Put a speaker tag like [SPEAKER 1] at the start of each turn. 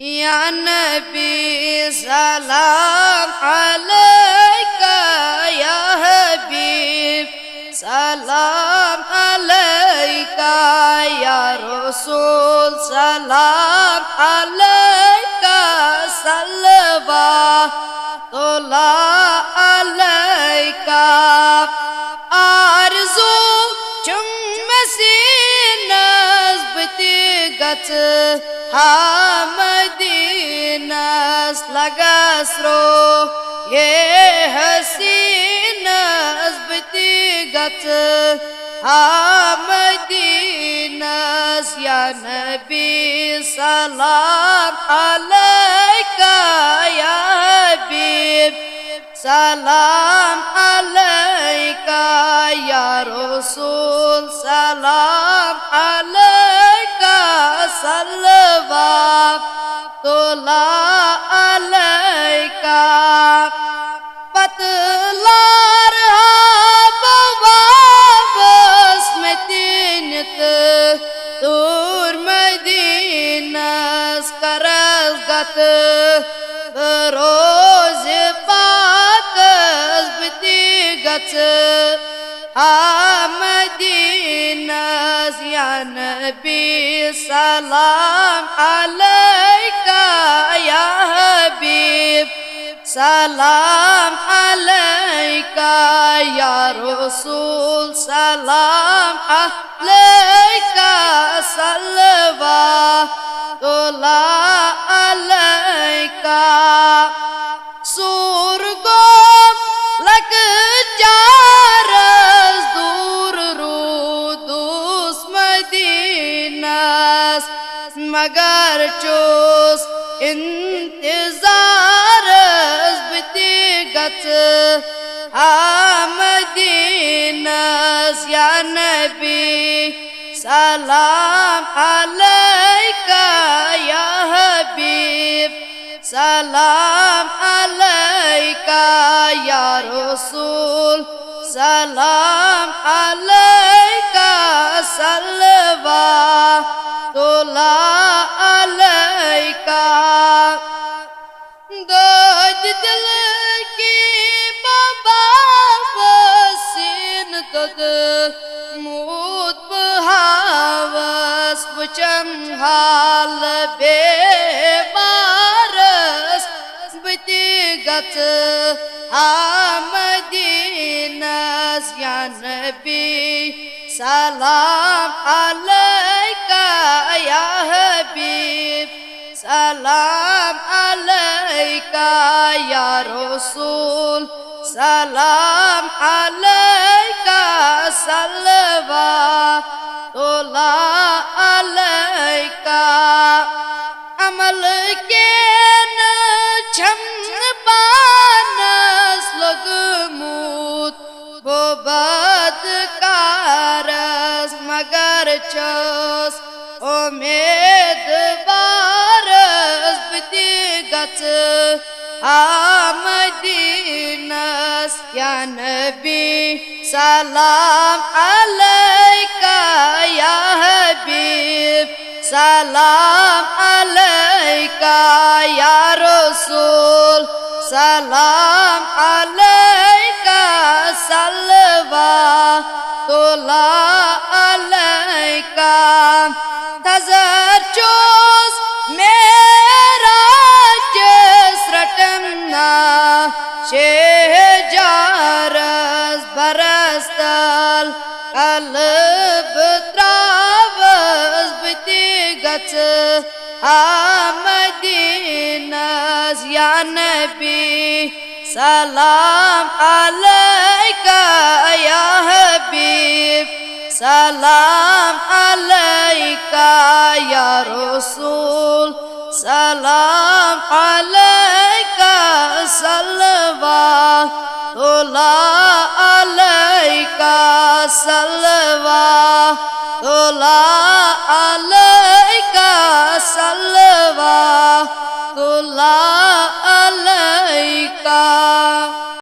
[SPEAKER 1] या नबी सलाम अलैका या हबीब सलाम अलैका या रसूल सलाम अलैका सल्लल्लाहु अलैका आरज़ू चुम्मसीनस बतिगत हा मदीनस लगस्रो ये हसीनस बतिगत हा मदीनस या नबी सलाम अलैका या हबीब सलाम अलैका या रसूल सलाम अलैका सल्लल्लाहु अलैका पतलार बवाबस में तीनत दूर मदीनस करगत रोज पाकस बतिगत मदीनस या नबी सलाम अलैका या हबीब सलाम अलैका या रसूल सलाम अलैका सल्लल्लाहु अलैका सुरगो लग जारस दूर रूदुस मदीनस मगर चोस इंतज़ारस बतिगत मदीनस या नबी सलाम अलैका या हबीब सलाम अलैका या रसूल सलाम अलैका सल्लल्लाहु अलैका दर्द दिल की बाबा वसीन दद मूत बहावस वचन हाल बेबारस बतिगत मदीनस या नबी सलाम अलैका या हबीब सलाम अलैका या रसूल सलाम अलैका सल्लल्लाहु अलैका अमल के न छम बानस लगमूत वो बदकारस मगर चस उम्मीदवारस बतिगत मदीनस या नबी सलाम अलैका या हबीब सलाम अलैका या रसूल सलाम अलैका सल्लल्लाहु अलैका तज़र चोस मेरा जस रटना शेह जारस बरस्तल कल्ब त्रावस बतिगत मदीनस या नबी सलाम अलैका या हबीब सलाम अलैका या रसूल सलाम अलैका सल्लल्लाहु